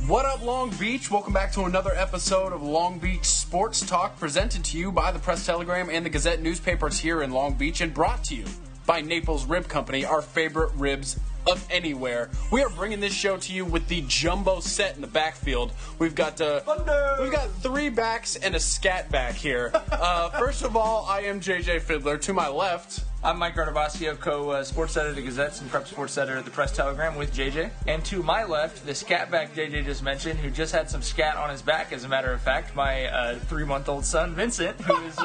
What up, Long Beach? Welcome back to another episode of Long Beach Sports Talk, presented to you by the Press-Telegram and the Gazette newspapers here in Long Beach, and brought to you by Naples Rib Company, our favorite ribs of anywhere. We are bringing this show to you with the jumbo set in the backfield. We've got three backs and a scat back here. First of all, I am JJ Fiddler. To my left, I'm Mike Garnavasio, co-sports editor at the Gazette and prep sports editor at the Press-Telegram with JJ. And to my left, the scat back JJ just mentioned, who just had some scat on his back, as a matter of fact, my 3-month-old son, Vincent, who is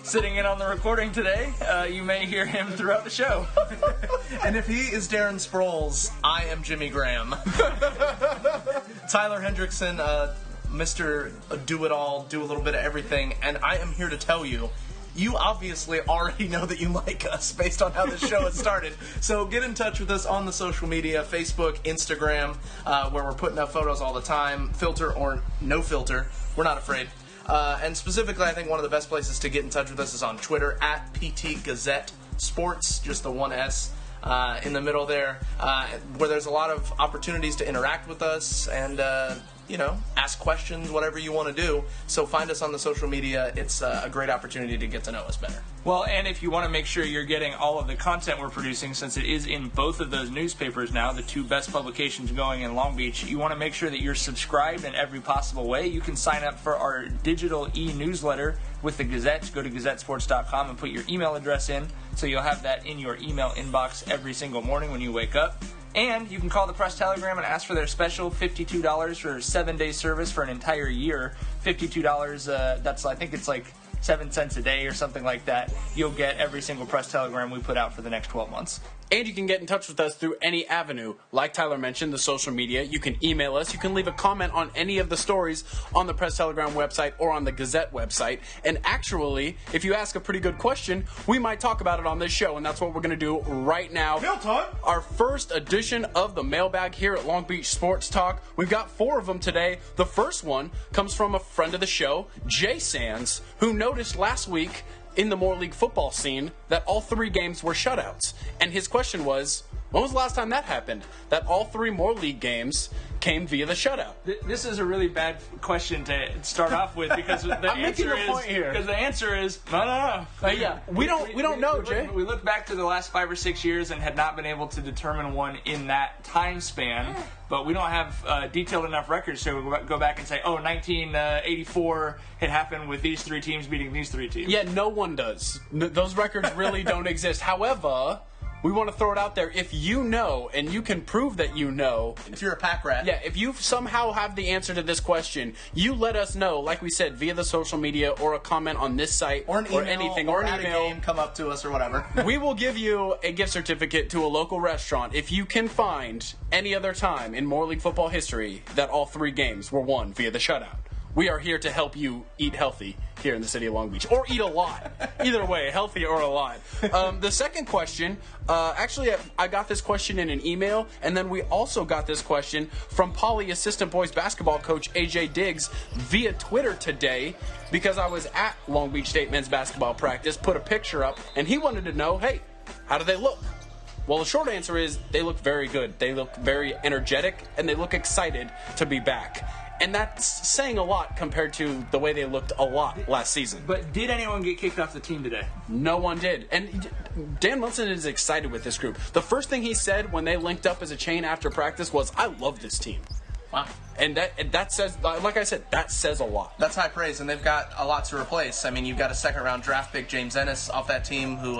sitting in on the recording today. You may hear him throughout the show. And if he is Darren Sproles, I am Jimmy Graham. Tyler Hendrickson, Mr. Do-It-All, do a little bit of everything, and I am here to tell you, you obviously already know that you like us based on how this show has started. So get in touch with us on the social media, Facebook, Instagram, where we're putting up photos all the time, filter or no filter. We're not afraid. And specifically, I think one of the best places to get in touch with us is on Twitter, at PT Gazette Sports, just the one S in the middle there, where there's a lot of opportunities to interact with us and ask questions, whatever you want to do. So find us on the social media. It's a great opportunity to get to know us better. Well, and if you want to make sure you're getting all of the content we're producing, since it is in both of those newspapers now, the two best publications going in Long Beach, you want to make sure that you're subscribed in every possible way. You can sign up for our digital e-newsletter with the Gazette. Go to gazettesports.com and put your email address in, so you'll have that in your email inbox every single morning when you wake up. And you can call the Press-Telegram and ask for their special $52 for 7-day service for an entire year. $52, I think it's like 7 cents a day or something like that. You'll get every single Press-Telegram we put out for the next 12 months. and you can get in touch with us through any avenue. Like Tyler mentioned, the social media. You can email us. You can leave a comment on any of the stories on the Press-Telegram website or on the Gazette website. And actually, if you ask a pretty good question, we might talk about it on this show, and that's what we're going to do right now. Mail time! Our first edition of the Mailbag here at Long Beach Sports Talk. We've got 4 of them today. The first one comes from a friend of the show, Jay Sands, who noticed last week in the Moore League football scene that all 3 games were shutouts. And his question was, when was the last time that happened? That all 3 Moore League games came via the shutout. This is a really bad question to start off with because the answer is no. Yeah, we don't know, Jay. We look back to the last 5 or 6 years and had not been able to determine one in that time span. But we don't have detailed enough records to go back and say, 1984 had happened with these 3 teams beating these 3 teams. Yeah, no one does. Those records really don't exist. However, we want to throw it out there. If you know, and you can prove that you know. If you're a pack rat. Yeah, if you somehow have the answer to this question, you let us know, like we said, via the social media or a comment on this site or an email, anything, or an email. Game, come up to us or whatever. We will give you a gift certificate to a local restaurant if you can find any other time in Moore League football history that all 3 games were won via the shutout. We are here to help you eat healthy here in the city of Long Beach. Or eat a lot. Either way, healthy or a lot. The second question, actually, I got this question in an email, and then we also got this question from Poly assistant boys basketball coach AJ Diggs via Twitter today, because I was at Long Beach State men's basketball practice, put a picture up, and he wanted to know, hey, how do they look? Well, the short answer is they look very good. They look very energetic, and they look excited to be back. And that's saying a lot compared to the way they looked a lot last season. But did anyone get kicked off the team today? No one did. And Dan Munson is excited with this group. The first thing he said when they linked up as a chain after practice was, I love this team. Wow. And that says, like I said, that says a lot. That's high praise, and they've got a lot to replace. I mean, you've got a second-round draft pick, James Ennis, off that team, who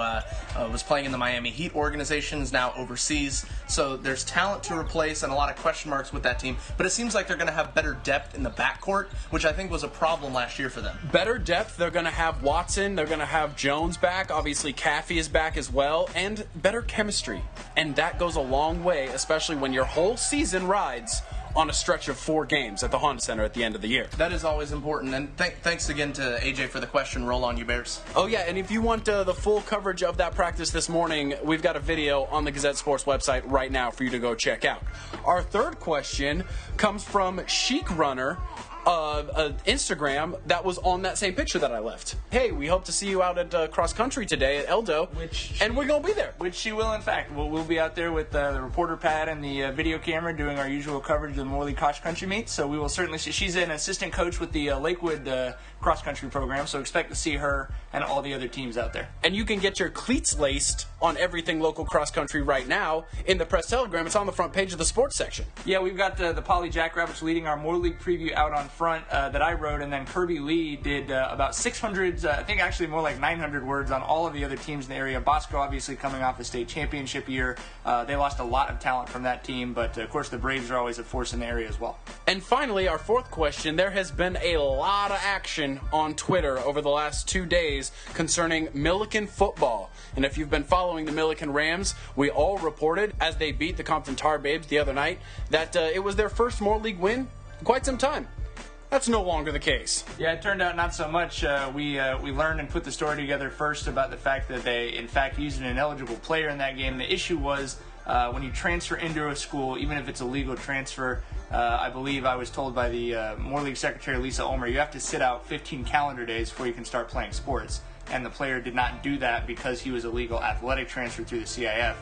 was playing in the Miami Heat organization, is now overseas. So there's talent to replace and a lot of question marks with that team. But it seems like they're going to have better depth in the backcourt, which I think was a problem last year for them. Better depth. They're going to have Watson. They're going to have Jones back. Obviously, Caffey is back as well. And better chemistry. And that goes a long way, especially when your whole season rides on a stretch of 4 games at the Honda Center at the end of the year. That is always important, and thanks again to AJ for the question. Roll on, you Bears. Oh yeah, and if you want the full coverage of that practice this morning, we've got a video on the Gazette Sports website right now for you to go check out. Our third question comes from Chic Runner, Instagram that was on that same picture that I left. Hey, we hope to see you out at cross country today at Eldo, and we're gonna be there. Which she will, in fact. We'll be out there with the reporter pad and the video camera doing our usual coverage of the Moore League cross country meets. So we will certainly see. She's an assistant coach with the Lakewood cross country program, so expect to see her and all the other teams out there. And you can get your cleats laced on everything local cross country right now in the Press Telegram. It's on the front page of the sports section. Yeah, we've got the Poly Jackrabbits leading our Moore League preview out on front that I wrote, and then Kirby Lee did about 600, I think actually more like 900 words on all of the other teams in the area. Bosco obviously coming off the state championship year. They lost a lot of talent from that team, but of course the Braves are always a force in the area as well. And finally, our fourth question. There has been a lot of action on Twitter over the last 2 days concerning Milliken football. And if you've been following the Milliken Rams, we all reported as they beat the Compton Tar Babes the other night that it was their first Moore League win in quite some time. That's no longer the case. Yeah, it turned out not so much. We learned and put the story together first about the fact that they, in fact, used an ineligible player in that game. The issue was when you transfer into a school, even if it's a legal transfer, I believe I was told by the Moore League Secretary Lisa Ulmer, you have to sit out 15 calendar days before you can start playing sports. And the player did not do that because he was a legal athletic transfer through the CIF.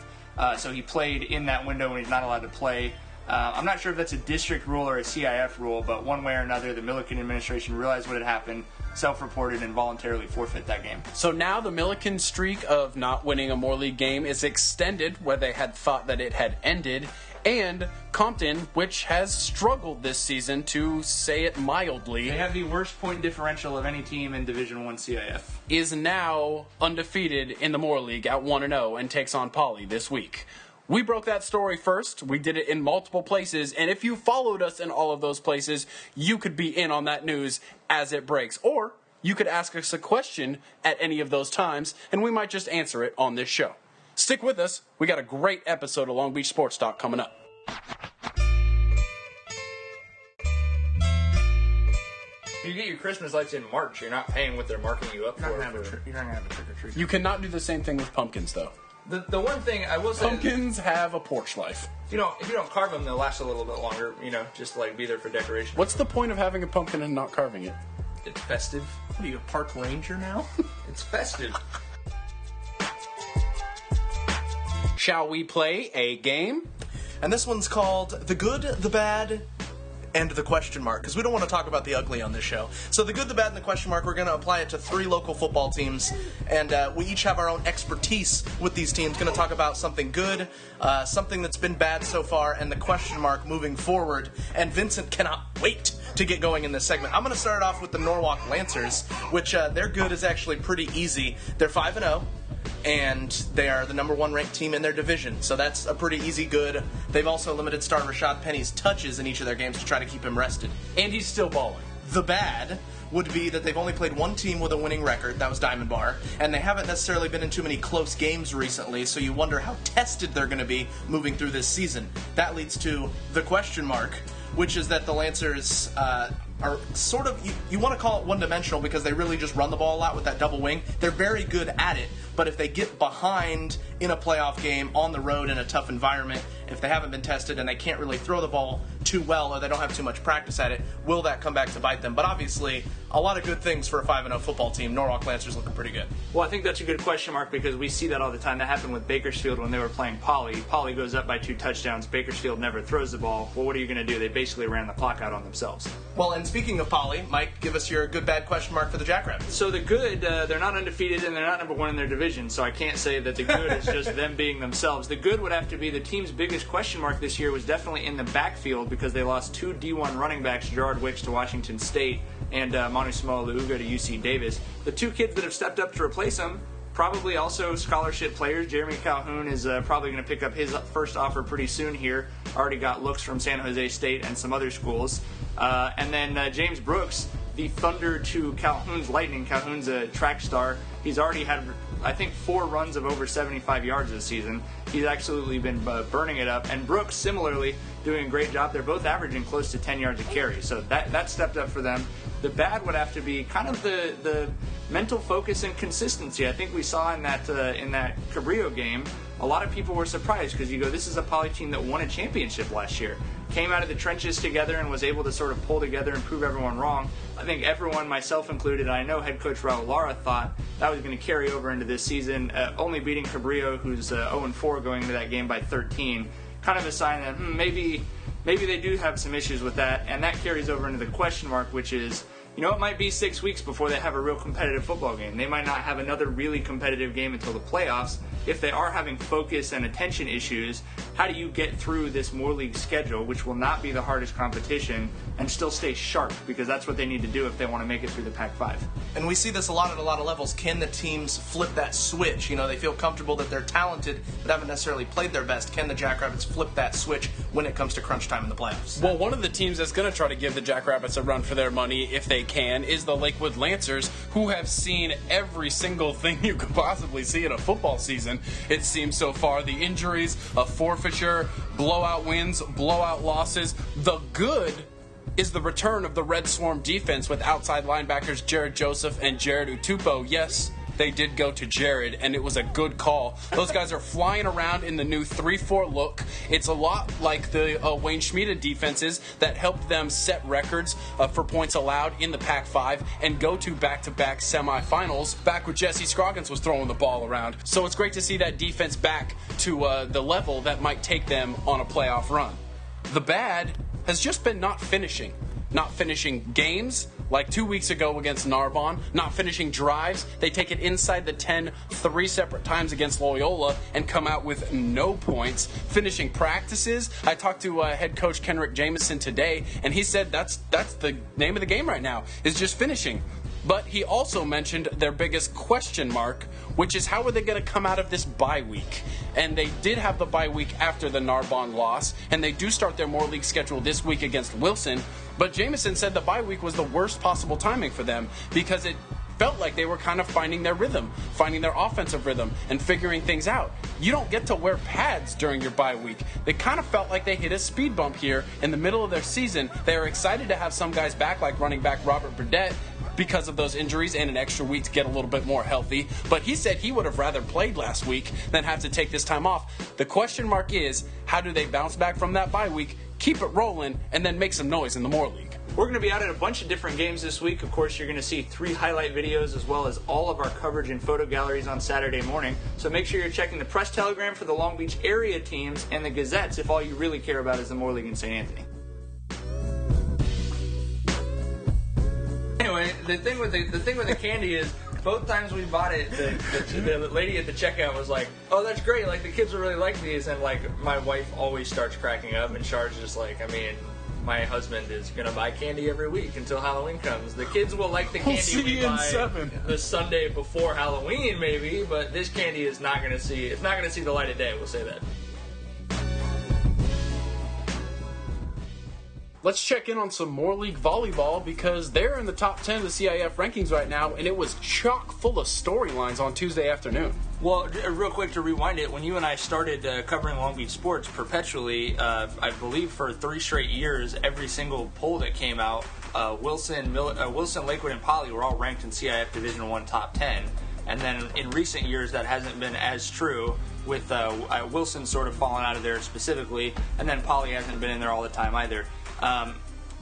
So he played in that window when he's not allowed to play. I'm not sure if that's a district rule or a CIF rule, but one way or another, the Milliken administration realized what had happened, self-reported, and voluntarily forfeit that game. So now the Milliken streak of not winning a Moore League game is extended, where they had thought that it had ended, and Compton, which has struggled this season, to say it mildly, they have the worst point differential of any team in Division I CIF, is now undefeated in the Moore League at 1-0 and takes on Poly this week. We broke that story first. We did it in multiple places, and if you followed us in all of those places, you could be in on that news as it breaks. Or you could ask us a question at any of those times, and we might just answer it on this show. Stick with us. We got a great episode of Long Beach Sports Talk coming up. You get your Christmas lights in March. You're not paying what they're marking you up for. You're not going to have a trick-or-treat. You cannot do the same thing with pumpkins, though. The one thing I will say, pumpkins have a porch life. If you don't carve them, they'll last a little bit longer. Just to, like, be there for decoration. What's the point of having a pumpkin and not carving it? It's festive. What are you, a park ranger now? It's festive. Shall we play a game? And this one's called The Good, the Bad, and the question mark, because we don't want to talk about the ugly on this show. So the good, the bad, and the question mark, we're going to apply it to 3 local football teams, and we each have our own expertise with these teams. Going to talk about something good, something that's been bad so far, and the question mark moving forward. And Vincent cannot wait to get going in this segment. I'm going to start off with the Norwalk Lancers, which their good is actually pretty easy. They're 5-0. And they are the number 1 ranked team in their division, so that's a pretty easy good. They've also limited star Rashad Penny's touches in each of their games to try to keep him rested. And he's still balling. The bad would be that they've only played 1 team with a winning record, that was Diamond Bar, and they haven't necessarily been in too many close games recently, so you wonder how tested they're going to be moving through this season. That leads to the question mark, which is that the Lancers are sort of, you want to call it one-dimensional because they really just run the ball a lot with that double wing. They're very good at it, but if they get behind in a playoff game on the road in a tough environment, if they haven't been tested and they can't really throw the ball too well or they don't have too much practice at it, will that come back to bite them? But obviously, a lot of good things for a 5-0 football team. Norwalk Lancers looking pretty good. Well, I think that's a good question mark because we see that all the time. That happened with Bakersfield when they were playing Poly. Poly goes up by 2 touchdowns. Bakersfield never throws the ball. Well, what are you going to do? They basically ran the clock out on themselves. Well, and speaking of Poly, Mike, give us your good, bad question mark for the Jackrabbits. So the good, they're not undefeated and they're not number 1 in their division, so I can't say that the good is just them being themselves. The good would have to be the team's biggest question mark this year was definitely in the backfield because they lost 2 D1 running backs, Gerard Wicks to Washington State and Manu Samoa-Luuga to UC Davis. The 2 kids that have stepped up to replace them, probably also scholarship players. Jeremy Calhoun is probably going to pick up his first offer pretty soon here. Already got looks from San Jose State and some other schools. And then James Brooks, the thunder to Calhoun's lightning. Calhoun's a track star. He's already had, I think, 4 runs of over 75 yards this season. He's absolutely been burning it up. And Brooks, similarly, doing a great job. They're both averaging close to 10 yards a carry. So that stepped up for them. The bad would have to be kind of the mental focus and consistency. I think we saw in that Cabrillo game, a lot of people were surprised because you go, this is a Poly team that won a championship last year. came out of the trenches together and was able to sort of pull together and prove everyone wrong. I think everyone, myself included, I know head coach Raul Lara thought that was going to carry over into this season, only beating Cabrillo, who's 0-4 going into that game by 13. Kind of a sign that maybe they do have some issues with that, and that carries over into the question mark, which is, it might be 6 weeks before they have a real competitive football game. They might not have another really competitive game until the playoffs. If they are having focus and attention issues, how do you get through this Moore League schedule, which will not be the hardest competition, and still stay sharp? Because that's what they need to do if they want to make it through the Pac-5. And we see this a lot at a lot of levels. Can the teams flip that switch? They feel comfortable that they're talented, but haven't necessarily played their best. Can the Jackrabbits flip that switch when it comes to crunch time in the playoffs? Well, one of the teams that's going to try to give the Jackrabbits a run for their money, if they can, is the Lakewood Lancers, who have seen every single thing you could possibly see in a football season, it seems so far. The injuries, a forfeiture, blowout wins, blowout losses. The good is the return of the Red Swarm defense with outside linebackers Jared Joseph and Jared Utupo. Yes, they did go to Jared, and it was a good call. Those guys are flying around in the new 3-4 look. It's a lot like the Wayne Schmieda defenses that helped them set records for points allowed in the Pac-5 and go to back-to-back semifinals back when Jesse Scroggins was throwing the ball around. So it's great to see that defense back to the level that might take them on a playoff run. The bad has just been not finishing. Not finishing games, like 2 weeks ago against Narbonne, not finishing drives. They take it inside the 10 3 separate times against Loyola and come out with no points. Finishing practices. I talked to head coach Kenrick Jameson today, and he said that's the name of the game right now, is just finishing. But he also mentioned their biggest question mark, which is how are they going to come out of this bye week? And they did have the bye week after the Narbonne loss, and they do start their Moore League schedule this week against Wilson. But Jameson said the bye week was the worst possible timing for them because it felt like they were kind of finding their rhythm, finding their offensive rhythm, and figuring things out. You don't get to wear pads during your bye week. They kind of felt like they hit a speed bump here in the middle of their season. They are excited to have some guys back, like running back Robert Burdett, because of those injuries and an extra week to get a little bit more healthy. But he said he would have rather played last week than have to take this time off. The question mark is, how do they bounce back from that bye week, keep it rolling, and then make some noise in the Moore League? We're going to be out at a bunch of different games this week. Of course, you're going to see 3 highlight videos as well as all of our coverage and photo galleries on Saturday morning. So make sure you're checking the Press Telegram for the Long Beach area teams and the Gazettes if all you really care about is the Moore League in St. Anthony. Anyway, the thing with the candy is, both times we bought it, the lady at the checkout was like, "Oh, that's great! Like the kids will really like these." And like my wife always starts cracking up, and Char's just like, my husband is gonna buy candy every week until Halloween comes. The kids will like the candy we buy the Sunday before Halloween, maybe, but this candy is not gonna see. It's not gonna see the light of day. We'll say that. Let's check in on some Moore League volleyball because they're in the top 10 of the CIF rankings right now, and it was chock full of storylines on Tuesday afternoon. Well, real quick to rewind it, when you and I started covering Long Beach sports perpetually, I believe for 3 straight years, every single poll that came out, Wilson, Lakewood, and Poly were all ranked in CIF Division I top 10. And then in recent years, that hasn't been as true, with Wilson sort of falling out of there specifically, and then Poly hasn't been in there all the time either.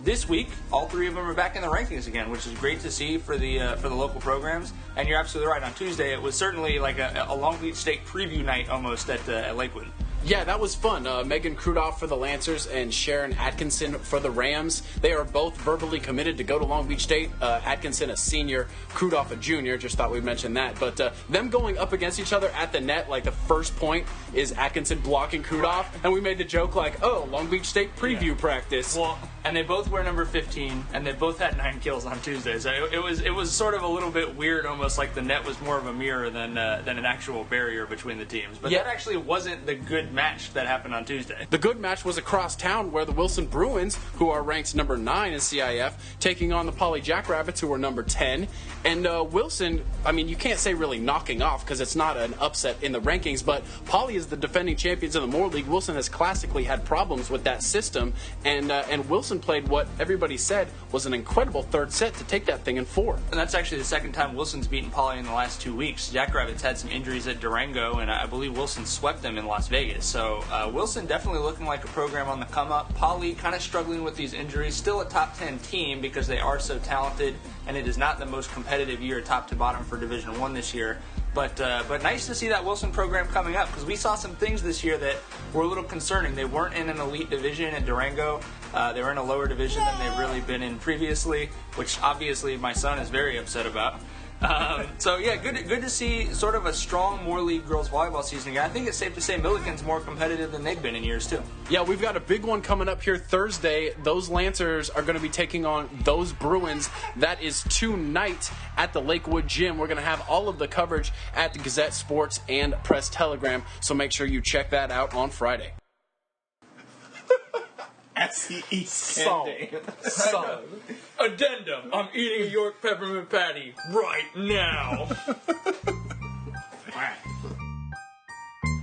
This week, all 3 of them are back in the rankings again, which is great to see for the local programs. And you're absolutely right. On Tuesday, it was certainly like a Long Beach State preview night almost at Lakewood. Yeah, that was fun. Megan Krudoff for the Lancers and Sharon Atkinson for the Rams. They are both verbally committed to go to Long Beach State. Atkinson, a senior, Krudoff, a junior. Just thought we'd mention that. But them going up against each other at the net, like the first point is Atkinson blocking Krudoff. And we made the joke like, oh, Long Beach State preview practice. Well, and they both wear number 15, and they both had 9 kills on Tuesday. So it was sort of a little bit weird, almost like the net was more of a mirror than an actual barrier between the teams. But that actually wasn't the good match that happened on Tuesday. The good match was across town where the Wilson Bruins, who are ranked number 9 in CIF, taking on the Poly Jackrabbits, who are number 10. And Wilson, you can't say really knocking off because it's not an upset in the rankings, but Poly is the defending champions of the Moore League. Wilson has classically had problems with that system, and Wilson Wilson played what everybody said was an incredible third set to take that thing in 4. And that's actually the second time Wilson's beaten Poly in the last 2 weeks. Jackrabbits had some injuries at Durango, and I believe Wilson swept them in Las Vegas. So Wilson definitely looking like a program on the come-up. Poly kind of struggling with these injuries. Still a top 10 team because they are so talented, and it is not the most competitive year top to bottom for Division I this year. But nice to see that Wilson program coming up, because we saw some things this year that were a little concerning. They weren't in an elite division at Durango. They were in a lower division than they've really been in previously, which obviously my son is very upset about. So yeah, good to see sort of a strong Moore League girls volleyball season again. I think it's safe to say Milliken's more competitive than they've been in years too. Yeah, we've got a big one coming up here Thursday. Those Lancers are going to be taking on those Bruins. That is tonight at the Lakewood Gym. We're going to have all of the coverage at the Gazette Sports and Press Telegram, so make sure you check that out on Friday. SCE Solid. Solid. Addendum: I'm eating a York peppermint patty right now.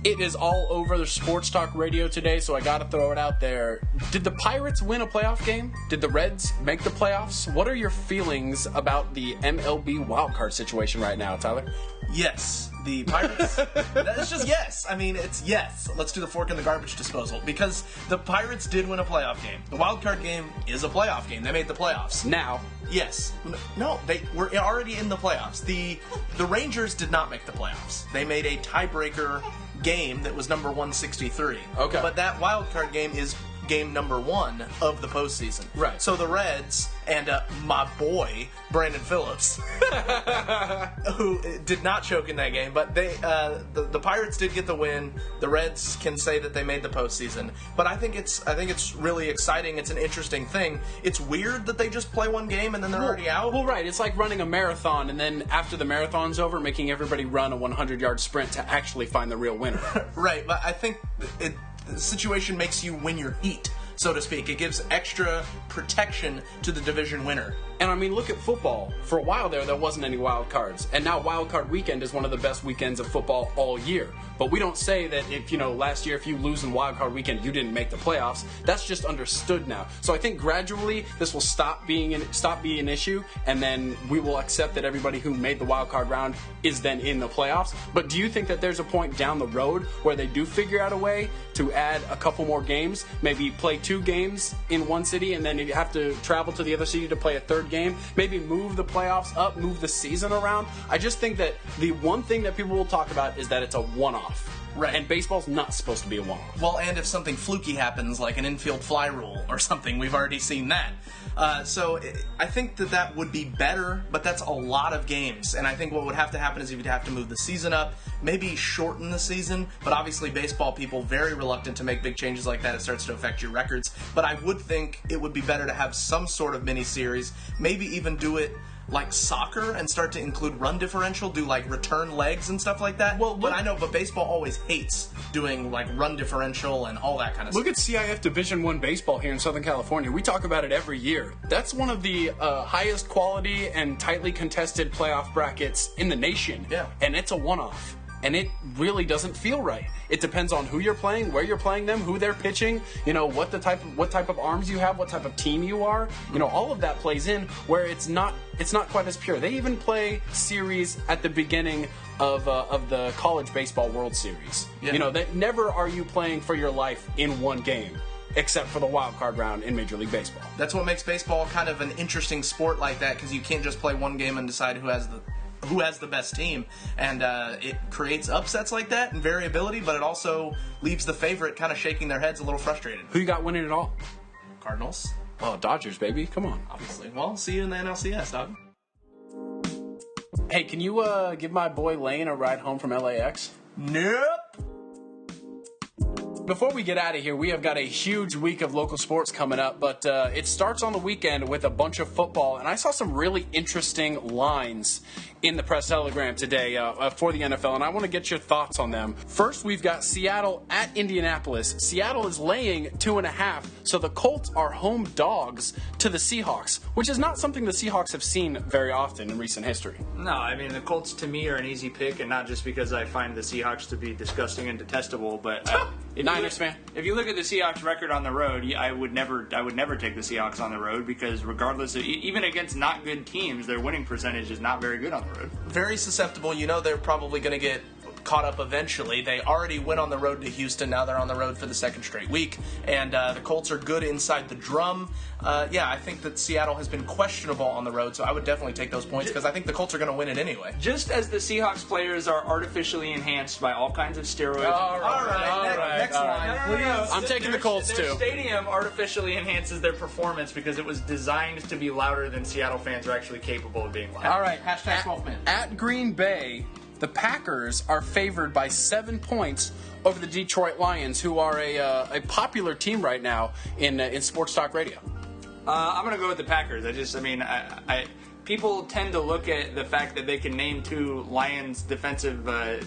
It is all over the sports talk radio today, so I got to throw it out there. Did the Pirates win a playoff game? Did the Reds make the playoffs? What are your feelings about the MLB wildcard situation right now, Tyler? Yes, the Pirates. It's just yes. I mean, it's yes. Let's do the fork in the garbage disposal, because the Pirates did win a playoff game. The wild card game is a playoff game. They made the playoffs. Now. Yes. No, they were already in the playoffs. The Rangers did not make the playoffs. They made a tiebreaker game that was number 163. Okay. But that wild card game is game number 1 of the postseason. Right. So the Reds and my boy Brandon Phillips, who did not choke in that game, but they the Pirates did get the win. The Reds can say that they made the postseason, but I think it's really exciting. It's an interesting thing. It's weird that they just play one game and then they're already out. Well, right. It's like running a marathon, and then after the marathon's over, making everybody run a 100-yard sprint to actually find the real winner. Right, but I think the situation makes you win your heat, so to speak. It gives extra protection to the division winner. And I mean, look at football. For a while there wasn't any wild cards. And now wild card weekend is one of the best weekends of football all year. But we don't say that if, last year if you lose in wild card weekend, you didn't make the playoffs. That's just understood now. So I think gradually this will stop being an issue, and then we will accept that everybody who made the wild card round is then in the playoffs. But do you think that there's a point down the road where they do figure out a way to add a couple more games, maybe play 2 games in one city, and then you have to travel to the other city to play a third game, maybe move the playoffs up, move the season around? I just think that the one thing that people will talk about is that it's a one-off. Right. And baseball's not supposed to be a one-off. Well, and if something fluky happens, like an infield fly rule or something, we've already seen that. So I think that would be better, but that's a lot of games. And I think what would have to happen is you'd have to move the season up, maybe shorten the season, but obviously baseball people very reluctant to make big changes like that. It starts to affect your records. But I would think it would be better to have some sort of mini-series, maybe even do it like soccer and start to include run differential, do like return legs and stuff like that. But I know, but baseball always hates doing like run differential and all that kind of stuff. Look at CIF Division I baseball here in Southern California. We talk about it every year. That's one of the highest quality and tightly contested playoff brackets in the nation. Yeah. And it's a one-off. And it really doesn't feel right. It depends on who you're playing, where you're playing them, who they're pitching, what type of arms you have, what type of team you are. All of that plays in where it's not quite as pure. They even play series at the beginning of the College Baseball World Series. Yeah. That never are you playing for your life in one game, except for the wild card round in Major League Baseball. That's what makes baseball kind of an interesting sport like that, because you can't just play one game and decide who has the best team, and it creates upsets like that and variability, but it also leaves the favorite kind of shaking their heads a little frustrated. Who you got winning it all? Cardinals. Oh, Dodgers, baby. Come on. Obviously. Well, see you in the NLCS, dog. Hey, can you give my boy Lane a ride home from LAX? Nope. Before we get out of here, we have got a huge week of local sports coming up, but it starts on the weekend with a bunch of football, and I saw some really interesting lines in the Press Telegram today for the NFL, and I want to get your thoughts on them. First, we've got Seattle at Indianapolis. Seattle is laying 2.5, so the Colts are home dogs to the Seahawks, which is not something the Seahawks have seen very often in recent history. No, I mean, the Colts to me are an easy pick, and not just because I find the Seahawks to be disgusting and detestable, but Niners fan. If you look at the Seahawks record on the road, I would never take the Seahawks on the road because regardless of even against not good teams, their winning percentage is not very good on the road. Very susceptible. You know they're probably going to get caught up eventually. They already went on the road to Houston. Now they're on the road for the second straight week. And the Colts are good inside the drum. I think that Seattle has been questionable on the road, so I would definitely take those points because I think the Colts are going to win it anyway. Just as the Seahawks players are artificially enhanced by all kinds of steroids. All right. Next line, please. I'm taking the Colts, their too. Stadium artificially enhances their performance because it was designed to be louder than Seattle fans are actually capable of being loud. All right, hashtag 12 man. At Green Bay, the Packers are favored by 7 points over the Detroit Lions, who are a popular team right now in sports talk radio. I'm going to go with the Packers. People tend to look at the fact that they can name 2 Lions defensive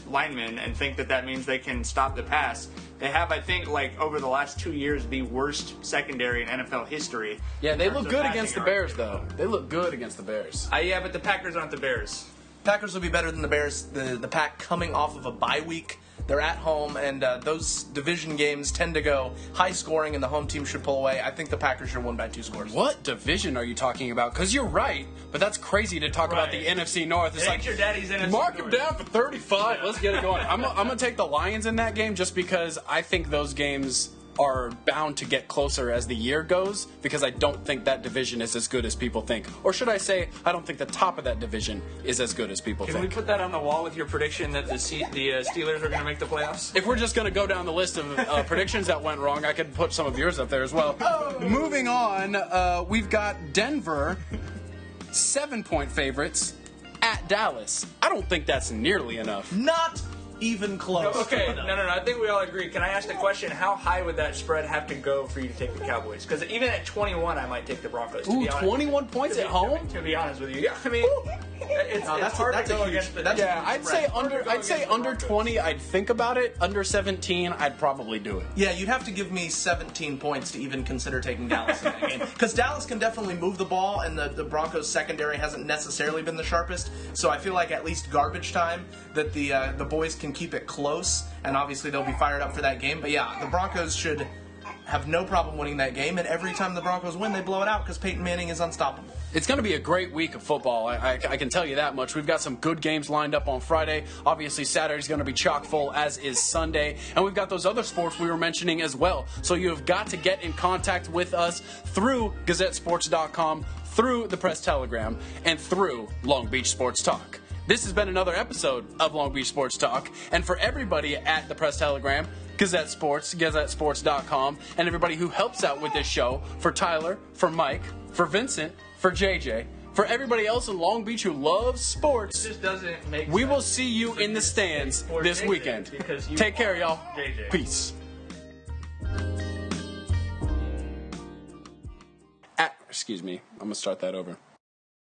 linemen and think that means they can stop the pass. They have, I think, over the last 2 years, the worst secondary in NFL history. Yeah, they look good against the Bears, though. They look good against the Bears. Yeah, but the Packers aren't the Bears. Packers will be better than the Bears. The Pack coming off of a bye week. They're at home, and those division games tend to go high scoring, and the home team should pull away. I think the Packers should win by 2 scores. What division are you talking about? Because you're right, but that's crazy to talk about the NFC North. It's like your daddy's NFC mark North. him down for 35. Let's get it going. I'm going to take the Lions in that game just because I think those games are bound to get closer as the year goes because I don't think that division is as good as people think. Or should I say, I don't think the top of that division is as good as people think. think. Can we put that on the wall with your prediction that the Steelers are going to make the playoffs? If we're just going to go down the list of predictions that went wrong, I could put some of yours up there as well. Moving on, we've got Denver, 7-point favorites at Dallas. I don't think that's nearly enough. Not even close. Okay, no. I think we all agree. Can I ask the question, how high would that spread have to go for you to take the Cowboys? Because even at 21, I might take the Broncos. Ooh, 21 points at home? To be honest with you. Yeah, I mean, it's hard to go against the... Yeah, I'd say under 20, I'd think about it. Under 17, I'd probably do it. Yeah, you'd have to give me 17 points to even consider taking Dallas in that game. Because Dallas can definitely move the ball, and the Broncos secondary hasn't necessarily been the sharpest. So I feel like at least garbage time that the boys can keep it close, and obviously they'll be fired up for that game. But yeah, the Broncos should have no problem winning that game, and every time the Broncos win, they blow it out because Peyton Manning is unstoppable. It's going to be a great week of football. I can tell you that much. We've got some good games lined up on Friday. Obviously, Saturday's going to be chock full, as is Sunday. And we've got those other sports we were mentioning as well. So you have got to get in contact with us through GazetteSports.com, through the Press Telegram, and through Long Beach Sports Talk. This has been another episode of Long Beach Sports Talk. And for everybody at the Press Telegram, Gazette Sports, GazetteSports.com, and everybody who helps out with this show, for Tyler, for Mike, for Vincent, for JJ, for everybody else in Long Beach who loves sports, it just doesn't make we sense will see you in the stands this weekend. Take care, y'all. JJ. Peace. Excuse me. I'm going to start that over.